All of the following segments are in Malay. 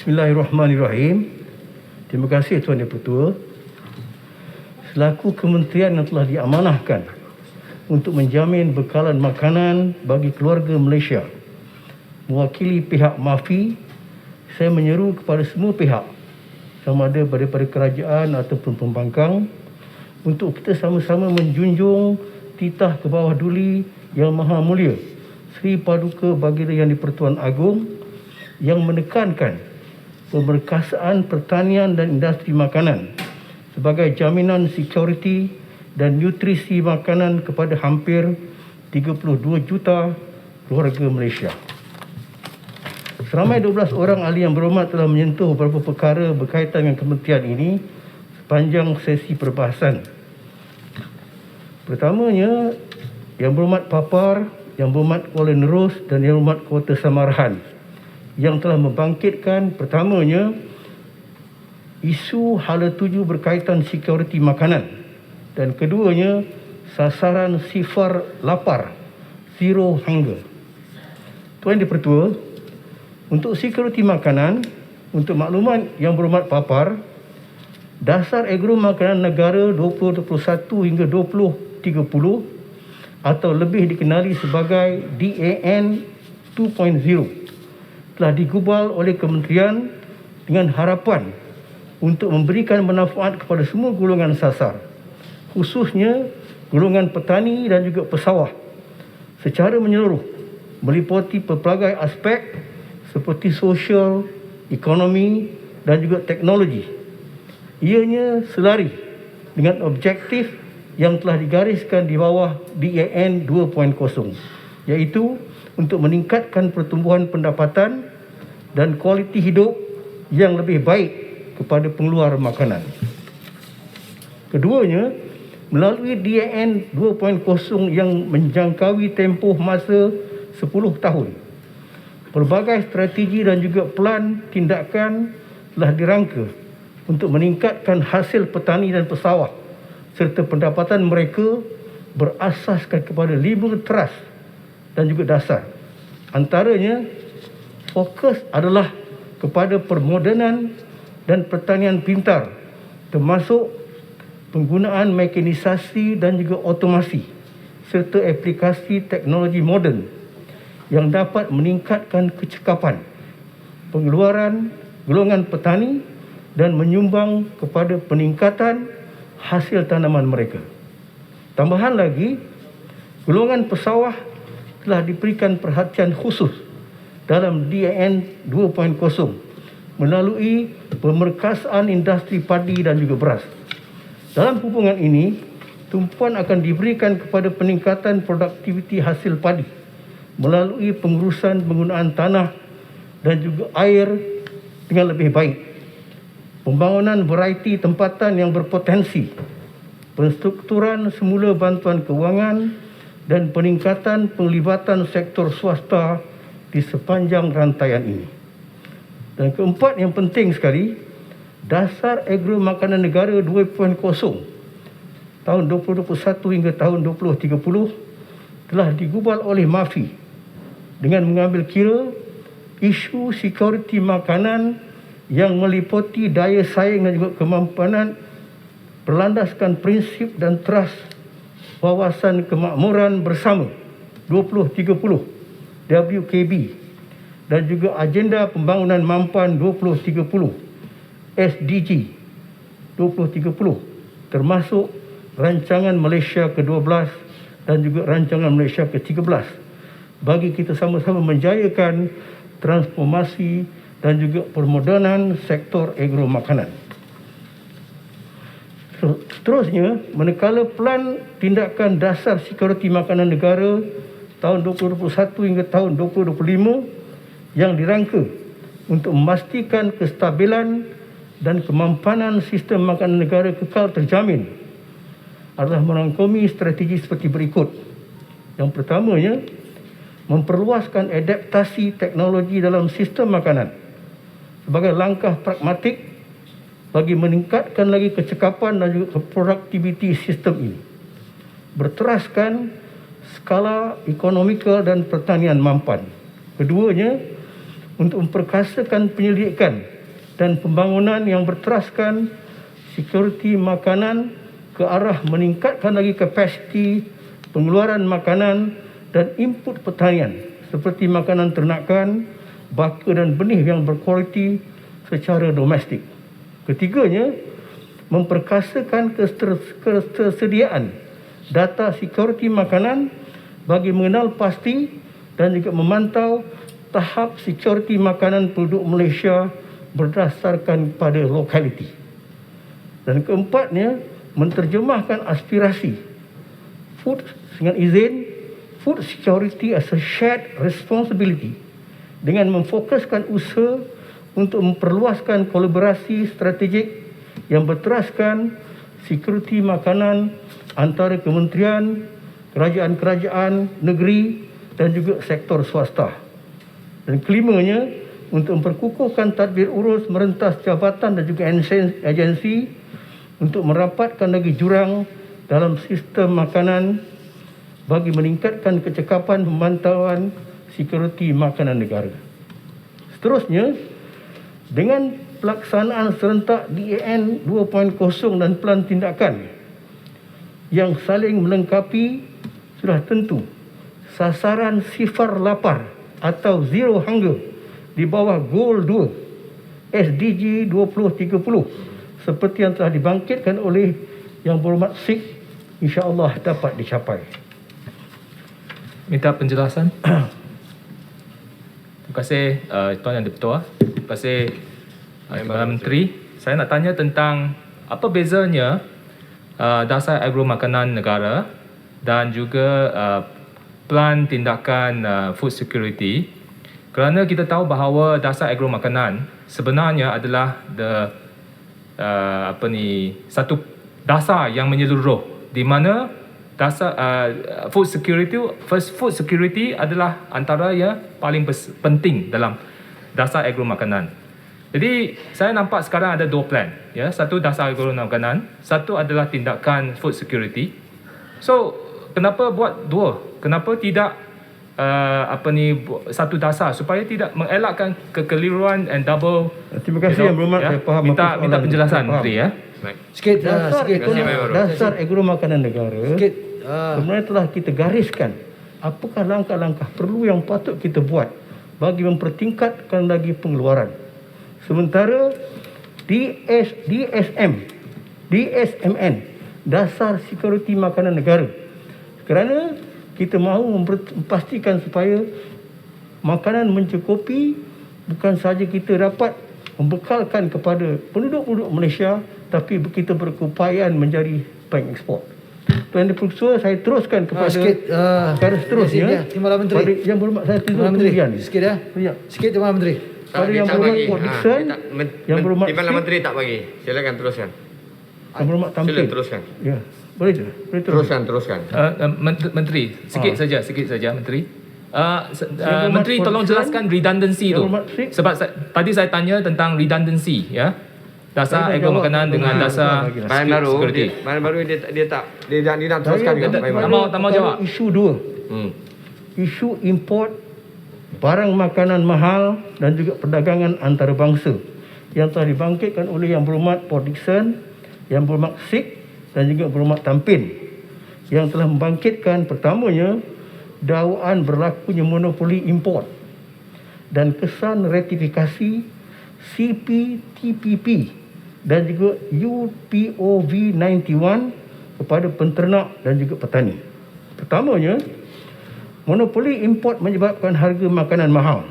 Bismillahirrahmanirrahim. Terima kasih Tuan Yang Pertua. Selaku kementerian yang telah diamanahkan untuk menjamin bekalan makanan bagi keluarga Malaysia, mewakili pihak MAFI, saya menyeru kepada semua pihak, sama ada daripada kerajaan ataupun pembangkang, untuk kita sama-sama menjunjung titah ke bawah duli Yang Maha Mulia Sri Paduka Baginda Yang di-Pertuan Agong yang menekankan pemerkasaan pertanian dan industri makanan sebagai jaminan security dan nutrisi makanan kepada hampir 32 juta keluarga Malaysia. Seramai 12 orang ahli yang berhormat telah menyentuh beberapa perkara berkaitan dengan kementerian ini sepanjang sesi perbahasan. Pertamanya, Yang Berhormat Papar, Yang Berhormat Kuala Nerus dan Yang Berhormat Kota Samarahan yang telah membangkitkan pertamanya isu hala tuju berkaitan security makanan dan keduanya sasaran sifar lapar, zero hunger. Tuan Di-Pertua, untuk security makanan, untuk makluman Yang Berhormat Papar, Dasar Agro Makanan Negara 2021 hingga 2030 atau lebih dikenali sebagai DAN 2.0 telah digubal oleh kementerian dengan harapan untuk memberikan manfaat kepada semua golongan sasar, khususnya golongan petani dan juga pesawah secara menyeluruh, meliputi pelbagai aspek seperti sosial, ekonomi dan juga teknologi. Ianya selari dengan objektif yang telah digariskan di bawah DAN 2.0, iaitu untuk meningkatkan pertumbuhan pendapatan dan kualiti hidup yang lebih baik kepada pengeluar makanan. Keduanya, melalui DAN 2.0 yang menjangkaui tempoh masa 10 tahun, pelbagai strategi dan juga plan tindakan telah dirangka untuk meningkatkan hasil petani dan pesawah serta pendapatan mereka berasaskan kepada 5 teras dan juga dasar. Antaranya, fokus adalah kepada permodernan dan pertanian pintar, termasuk penggunaan mekanisasi dan juga otomasi serta aplikasi teknologi moden yang dapat meningkatkan kecekapan pengeluaran golongan petani dan menyumbang kepada peningkatan hasil tanaman mereka. Tambahan lagi, golongan pesawah telah diberikan perhatian khusus dalam DAN 2.0 melalui pemerkasaan industri padi dan juga beras. Dalam hubungan ini, tumpuan akan diberikan kepada peningkatan produktiviti hasil padi melalui pengurusan penggunaan tanah dan juga air dengan lebih baik, pembangunan varieti tempatan yang berpotensi, penstrukturan semula bantuan kewangan dan peningkatan penglibatan sektor swasta di sepanjang rantaian ini. Dan keempat yang penting sekali, Dasar Agro Makanan Negara 2.0 tahun 2021 hingga tahun 2030 telah digubal oleh MAFI dengan mengambil kira isu security makanan yang meliputi daya saing dan juga kemampanan berlandaskan prinsip dan trust Wawasan Kemakmuran Bersama 2030 WKB dan juga Agenda Pembangunan Mampan 2030 SDG 2030, termasuk Rancangan Malaysia ke-12 dan juga Rancangan Malaysia ke-13, bagi kita sama-sama menjayakan transformasi dan juga permodernan sektor agro makanan. Seterusnya, manakala Pelan Tindakan Dasar Security Makanan Negara tahun 2021 hingga tahun 2025 yang dirangka untuk memastikan kestabilan dan kemampanan sistem makanan negara kekal terjamin adalah merangkumi strategi seperti berikut. Yang pertamanya, memperluaskan adaptasi teknologi dalam sistem makanan sebagai langkah pragmatik bagi meningkatkan lagi kecekapan dan juga produktiviti sistem ini. Berteraskan skala ekonomikal dan pertanian mampan. Keduanya, untuk memperkasakan penyelidikan dan pembangunan yang berteraskan security makanan ke arah meningkatkan lagi kapasiti pengeluaran makanan dan input pertanian seperti makanan ternakan, baka dan benih yang berkualiti secara domestik. Ketiganya, memperkasakan ketersediaan data security makanan bagi mengenal pasti dan juga memantau tahap security makanan penduduk Malaysia berdasarkan pada lokaliti. Dan keempatnya, menterjemahkan aspirasi food dengan izin food security as a shared responsibility dengan memfokuskan usaha untuk memperluaskan kolaborasi strategik yang berteraskan security makanan antara kementerian, kerajaan-kerajaan negeri dan juga sektor swasta. Dan kelimanya, untuk memperkukuhkan tadbir urus merentas jabatan dan juga agensi untuk merapatkan lagi jurang dalam sistem makanan bagi meningkatkan kecekapan pemantauan security makanan negara. Seterusnya, dengan pelaksanaan serentak DAN 2.0 dan pelan tindakan yang saling melengkapi, sudah tentu sasaran sifar lapar atau zero hunger di bawah Goal 2 SDG 2030 seperti yang telah dibangkitkan oleh Yang Berhormat Sik, insya-Allah dapat dicapai. Minta penjelasan. Terima kasih Tuan Yang Di-Pertua. Terima kasih Perdana Menteri. Saya nak tanya tentang apa bezanya dasar agro makanan negara dan juga pelan tindakan food security. Kerana kita tahu bahawa dasar agro makanan sebenarnya adalah satu dasar yang menyeluruh di mana dasar food security adalah antara yang paling penting dalam dasar agro makanan. Jadi saya nampak sekarang ada dua plan, ya. Satu dasar agro makanan, satu adalah tindakan food security. So kenapa buat dua? Kenapa tidak satu dasar supaya tidak mengelakkan kekeliruan and double. Terima kasih Yang Berhormat, saya faham. Minta penjelasan Menteri, ya. Baik. Sikit. Dasar agro makanan negara sebenarnya telah kita gariskan apakah langkah-langkah perlu yang patut kita buat bagi mempertingkatkan lagi pengeluaran. Sementara DSMN, Dasar Security Makanan Negara, kerana kita mahu memastikan supaya makanan mencukupi, bukan sahaja kita dapat membekalkan kepada penduduk-penduduk Malaysia, tapi kita berkeupayaan menjadi bank ekspor. Tuan Di-Pertua, saya teruskan kepada perkara seterusnya. Timbalan Menteri. Pada Yang Berhormat, saya tunjuk Menteri. kemudian. Sikit ya. Sikit Timbalan Menteri. Pada Yang Berhormat Port Dickson, Yang Berhormat Timbalan Menteri tak bagi. Silakan teruskan. Yang Berhormat Tampil. Silakan teruskan. Ya, boleh tu. Boleh teruskan. Teruskan. Menteri, sikit saja Menteri. Berhormat Menteri Port tolong Dickson, jelaskan redundancy Yang tu. Berhormat Sik. Sebab tadi saya tanya tentang redundancy, ya. Dasar Saya dah agro jawab makanan tu. dengan dasar Bahan baru, security. bahan baru dia nak teruskan juga. Tak mau jawab. Isu dua. Isu import barang makanan mahal dan juga perdagangan antarabangsa yang telah dibangkitkan oleh Yang Berhormat Port Dickson, Yang Berhormat Sik dan juga Berhormat Tampin, yang telah membangkitkan pertamanya dakwaan berlakunya monopoli import dan kesan ratifikasi CPTPP dan juga UPOV 91 kepada penternak dan juga petani. Pertamanya, monopoli import menyebabkan harga makanan mahal.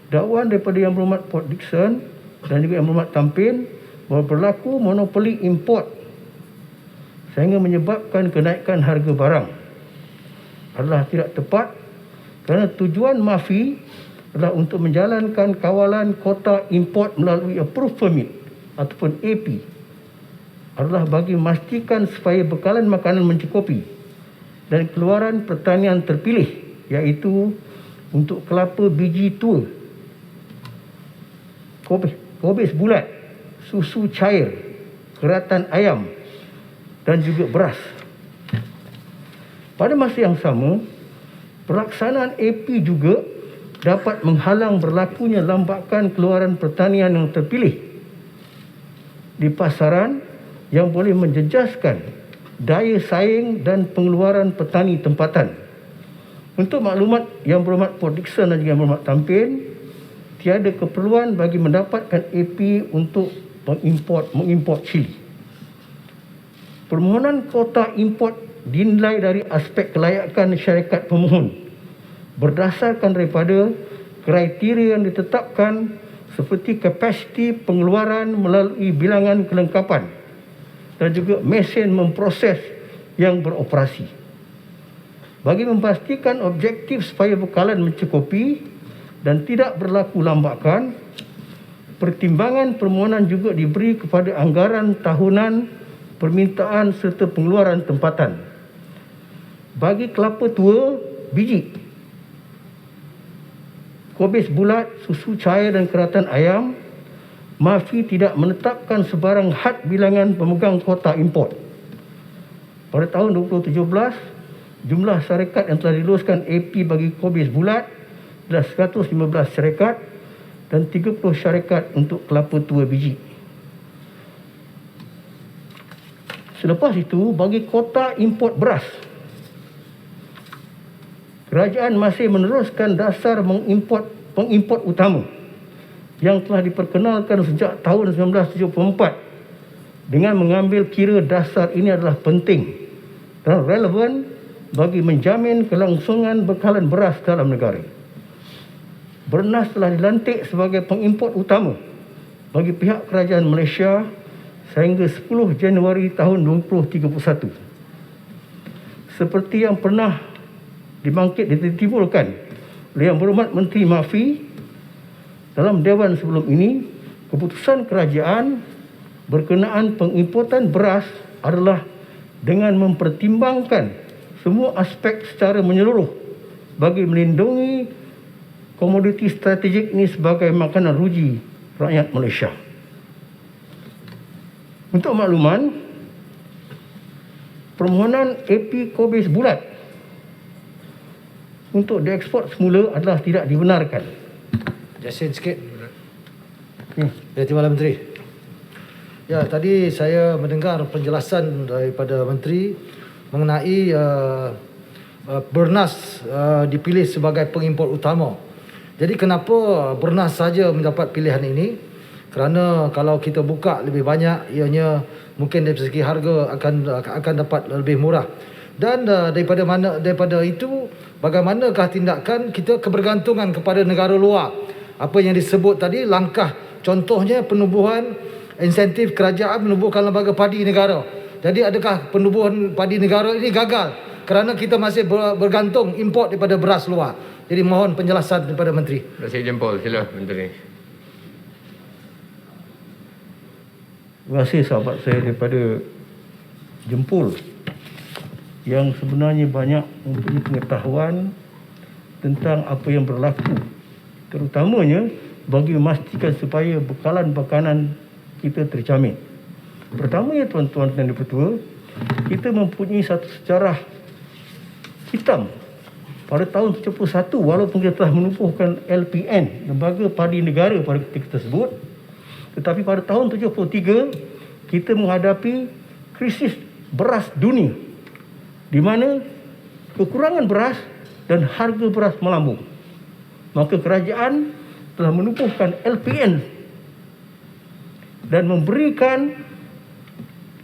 Dakwaan daripada Yang Berhormat Port Dickson dan juga Yang Berhormat Tampin bahawa berlaku monopoli import sehingga menyebabkan kenaikan harga barang adalah tidak tepat, kerana tujuan MAFI adalah untuk menjalankan kawalan kota import melalui approved permit ataupun AP, adalah bagi memastikan supaya bekalan makanan mencukupi dan keluaran pertanian terpilih, iaitu untuk kelapa biji tua, kobis bulat, susu cair, keratan ayam dan juga beras. Pada masa yang sama, pelaksanaan AP juga dapat menghalang berlakunya lambakan keluaran pertanian yang terpilih di pasaran yang boleh menjejaskan daya saing dan pengeluaran petani tempatan. Untuk maklumat Yang Berhormat Prof. Dickson dan Yang Berhormat Tampin, tiada keperluan bagi mendapatkan AP untuk mengimport cili. Permohonan kuota import dinilai dari aspek kelayakan syarikat pemohon berdasarkan daripada kriteria yang ditetapkan seperti kapasiti pengeluaran melalui bilangan kelengkapan dan juga mesin memproses yang beroperasi. Bagi memastikan objektif supaya bekalan mencukupi dan tidak berlaku lambakan, pertimbangan permohonan juga diberi kepada anggaran tahunan permintaan serta pengeluaran tempatan. Bagi kelapa tua, biji, kobis bulat, susu cair dan keratan ayam, MAFI tidak menetapkan sebarang had bilangan pemegang kuota import. Pada tahun 2017, jumlah syarikat yang telah diluluskan AP bagi kobis bulat adalah 115 syarikat dan 30 syarikat untuk kelapa tua biji. Selepas itu, bagi kuota import beras, kerajaan masih meneruskan dasar pengimport utama yang telah diperkenalkan sejak tahun 1974 dengan mengambil kira dasar ini adalah penting dan relevan bagi menjamin kelangsungan bekalan beras dalam negara. Bernas telah dilantik sebagai pengimport utama bagi pihak kerajaan Malaysia sehingga 10 Januari tahun 2031. Seperti yang pernah ditimbulkan oleh Yang Berhormat Menteri MAFI dalam Dewan sebelum ini, keputusan kerajaan berkenaan pengimportan beras adalah dengan mempertimbangkan semua aspek secara menyeluruh bagi melindungi komoditi strategik ini sebagai makanan ruji rakyat Malaysia. Untuk makluman, permohonan AP kobis bulat untuk diekspor semula adalah tidak dibenarkan. Jasin sikit. Ya, terima kasih Menteri. Ya, tadi saya mendengar penjelasan daripada Menteri mengenai Bernas dipilih sebagai pengimport utama. Jadi kenapa Bernas saja mendapat pilihan ini? Kerana kalau kita buka lebih banyak, ianya mungkin dari segi harga akan dapat lebih murah. Dan daripada itu, bagaimanakah tindakan kita kebergantungan kepada negara luar? Apa yang disebut tadi, langkah contohnya penubuhan insentif kerajaan menubuhkan lembaga padi negara. Jadi adakah penubuhan padi negara ini gagal kerana kita masih bergantung import daripada beras luar? Jadi mohon penjelasan daripada Menteri. Nasi jempol, sila Menteri. Terima kasih sahabat saya daripada Jempol yang sebenarnya banyak mempunyai pengetahuan tentang apa yang berlaku, terutamanya bagi memastikan supaya bekalan makanan kita terjamin. Pertamanya tuan-tuan dan dipertua, kita mempunyai satu sejarah hitam. Pada tahun 71, walaupun kita telah menubuhkan LPN, Lembaga Padi Negara pada ketika tersebut, tetapi pada tahun 73, kita menghadapi krisis beras dunia di mana kekurangan beras dan harga beras melambung. Maka kerajaan telah menubuhkan LPN dan memberikan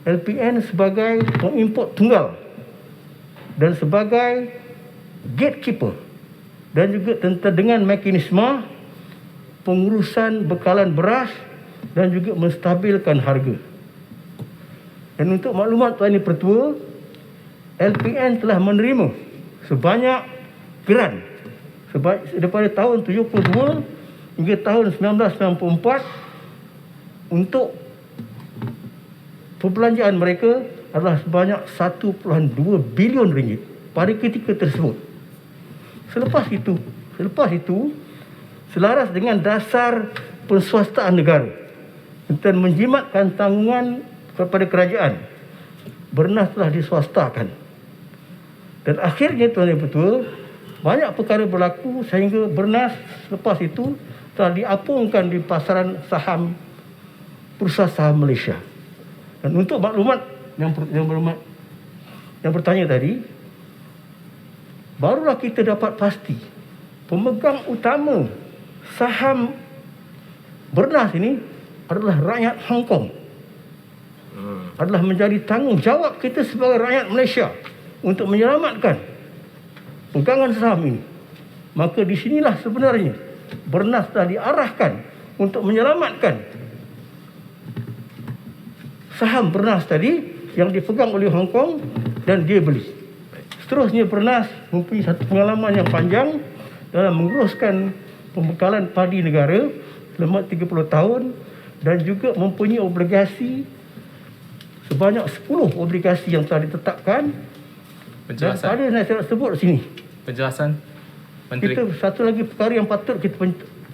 LPN sebagai pengimport tunggal dan sebagai gatekeeper dan juga dengan mekanisme pengurusan bekalan beras dan juga menstabilkan harga. Dan untuk maklumat Tuan Yang Pertua, LPN telah menerima sebanyak geran daripada tahun 72 hingga tahun 1994 untuk perbelanjaan mereka adalah sebanyak 1.2 bilion ringgit pada ketika tersebut. Selepas itu, selaras dengan dasar penswastaan negara dan menjimatkan tanggungan kepada kerajaan, Bernas telah diswastakan. Dan akhirnya Tuan Yang Pertua, banyak perkara berlaku sehingga Bernas lepas itu telah diapungkan di pasaran saham Bursa Saham Malaysia. Dan untuk maklumat yang bertanya tadi, barulah kita dapat pasti pemegang utama saham Bernas ini adalah rakyat Hong Kong. Adalah menjadi tanggungjawab kita sebagai rakyat Malaysia untuk menyelamatkan pegangan saham ini. Maka di sinilah sebenarnya Bernas telah diarahkan untuk menyelamatkan saham Bernas tadi yang dipegang oleh Hong Kong dan dia beli. Seterusnya Bernas mempunyai satu pengalaman yang panjang dalam menguruskan pembekalan padi negara selama 30 tahun dan juga mempunyai obligasi sebanyak 10 obligasi yang telah ditetapkan. Dan Penjelasan. ada saya sebut di sini. Penjelasan Menteri. Kita satu lagi perkara yang patut kita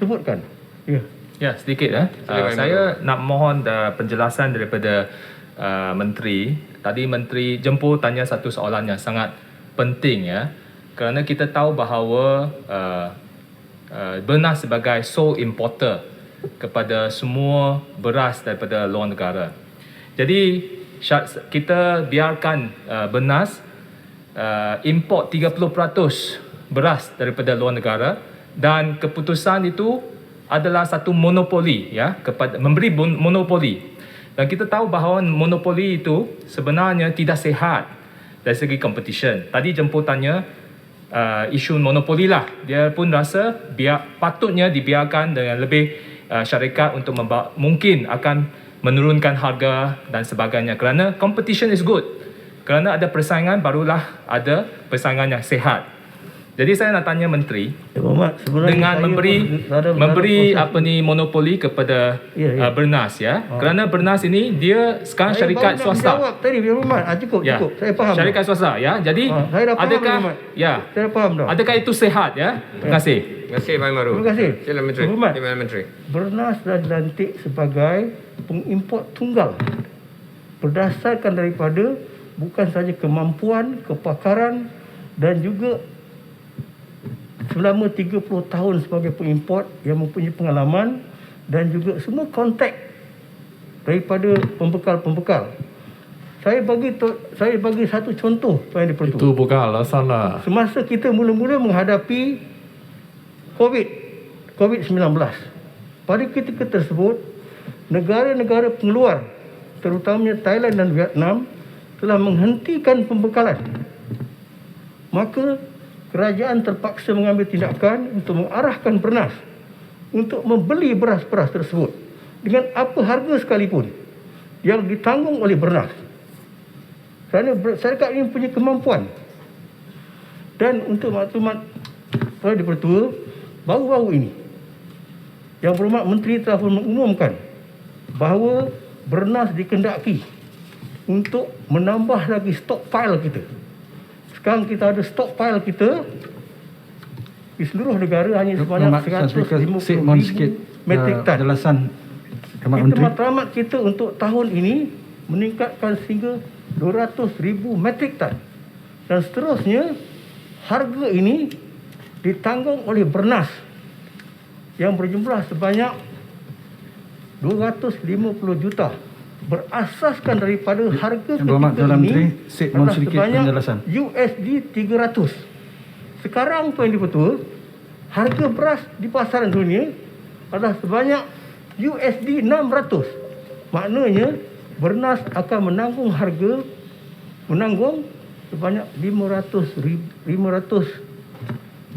sebutkan. Ya. Ya, sedikit Silakan, saya nak mohon penjelasan daripada Menteri. Tadi Menteri Jempol tanya satu soalan yang sangat penting ya. Kerana kita tahu bahawa Bernas sebagai sole importer kepada semua beras daripada luar negara. Jadi kita biarkan Bernas import 30% beras daripada luar negara dan keputusan itu adalah satu monopoli ya, kepada memberi monopoli. Dan kita tahu bahawa monopoli itu sebenarnya tidak sihat dari segi competition. Tadi Jempol tanya isu monopoli lah. Dia pun rasa patutnya dibiarkan dengan lebih syarikat untuk mungkin akan menurunkan harga dan sebagainya. Kerana competition is good. Kerana ada persaingan barulah ada persaingan yang sihat. Jadi saya nak tanya Menteri, Muhammad, sebenarnya dengan saya memberi proses monopoli kepada Ya. Bernas ya. Kerana Bernas ini dia sekarang Saya syarikat baru nak swasta. jawab tadi, Muhammad. Cukup. Saya faham. Syarikat swasta ya. Jadi Saya dah faham, adakah Muhammad. ya? Saya faham dah. Adakah itu sihat ya? Terima kasih. Terima kasih Pak Maru. Terima kasih. Sila Menteri. Hormat. Terima kasih Menteri. Bernas telah dilantik sebagai pengimport tunggal berdasarkan daripada bukan sahaja kemampuan, kepakaran dan juga selama 30 tahun sebagai pengimport yang mempunyai pengalaman dan juga semua kontak daripada pembekal-pembekal. Saya bagi satu contoh Tuan Yang Dipertua. Itu bukan alasan lah. Semasa kita mula-mula menghadapi COVID-19, pada ketika tersebut, negara-negara pengeluar, terutamanya Thailand dan Vietnam, telah menghentikan pembekalan. Maka, kerajaan terpaksa mengambil tindakan untuk mengarahkan Bernas untuk membeli beras-beras tersebut dengan apa harga sekalipun yang ditanggung oleh Bernas. Kerana syarikat ini punya kemampuan. Dan untuk maklumat Tuan Dipertua, baru-baru ini Yang Berhormat Menteri telah pun mengumumkan bahawa Bernas dikendaki untuk menambah lagi stockpile kita. Sekarang kita ada stockpile kita di seluruh negara hanya sebanyak 150,000 metrik tan. Jelasan Kita matlamat kita untuk tahun ini meningkatkan sehingga 200,000 metrik tan. Dan seterusnya harga ini ditanggung oleh Bernas yang berjumlah sebanyak 250 juta berasaskan daripada harga Berhormat ketika Dalam ini Menteri, mohon adalah sedikit sebanyak penjelasan. USD 300. Sekarang Tuan Dipertua, harga beras di pasaran dunia adalah sebanyak USD 600. Maknanya Bernas akan menanggung sebanyak 500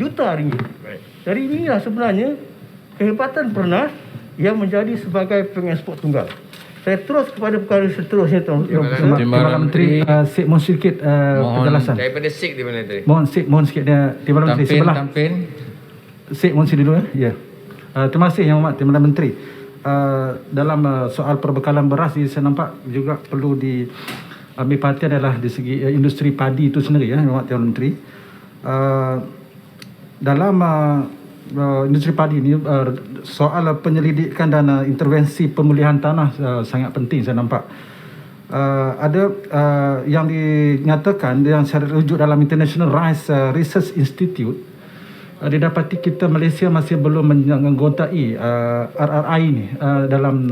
juta ringgit. Jadi inilah sebenarnya kehebatan Bernas yang menjadi sebagai pengeksport tunggal. Saya terus kepada perkara seterusnya Tuan Yang Besar. Terima kasih Menteri. Mohon sikit penjelasan. Daripada SIK di mana tadi? Mohon sikit dia Timbalan Menteri sebelah. Mohon sikit dulu ya. Terima kasih Yang Hormat Timbalan Menteri. Dalam soal perbekalan beras ini saya nampak juga perlu diambil perhatian adalah di segi industri padi itu sendiri ya Yang Hormat Timbalan Menteri. Dalam industri padi ini soal penyelidikan dan intervensi pemulihan tanah sangat penting saya nampak. Ada yang dinyatakan yang saya rujuk dalam International Rice Research Institute didapati kita Malaysia masih belum menggodai RRI ni dalam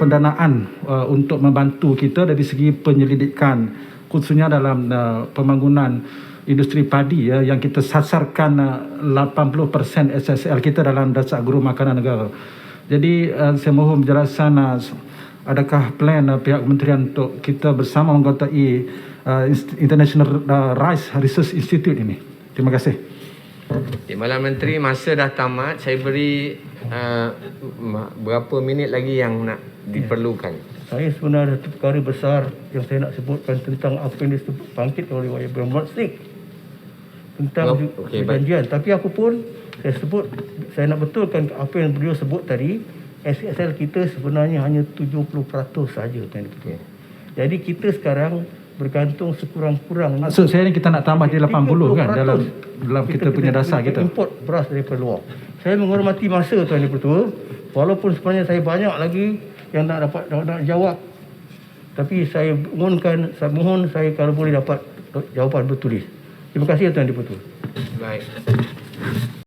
pendanaan untuk membantu kita dari segi penyelidikan, khususnya dalam pembangunan industri padi yang kita sasarkan 80% SSL kita dalam dasar guru makanan negara. Jadi saya mohon penjelasan adakah plan pihak kementerian untuk kita bersama menggodai International Rice Research Institute ini. Terima kasih. Timbalan Menteri, masa dah tamat. Saya beri berapa minit lagi yang nak diperlukan. Saya sebenarnya ada perkara besar yang saya nak sebutkan tentang apa yang disebut bangkit oleh Y. Berhad Siddiq tentang perjanjian. Tapi aku pun saya nak betulkan apa yang beliau sebut tadi. SSL kita sebenarnya hanya 70% saja. Jadi kita sekarang bergantung sekurang-kurang. Maksud saya ni kita nak tambah dia 80 kan dalam kita punya dasar kita. Import beras daripada luar. Saya menghormati masa Tuan Yang Pertua. Walaupun sebenarnya saya banyak lagi yang nak jawab. Tapi saya mohon saya kalau boleh dapat jawapan bertulis. Terima kasih Tuan Yang Pertua. Baik.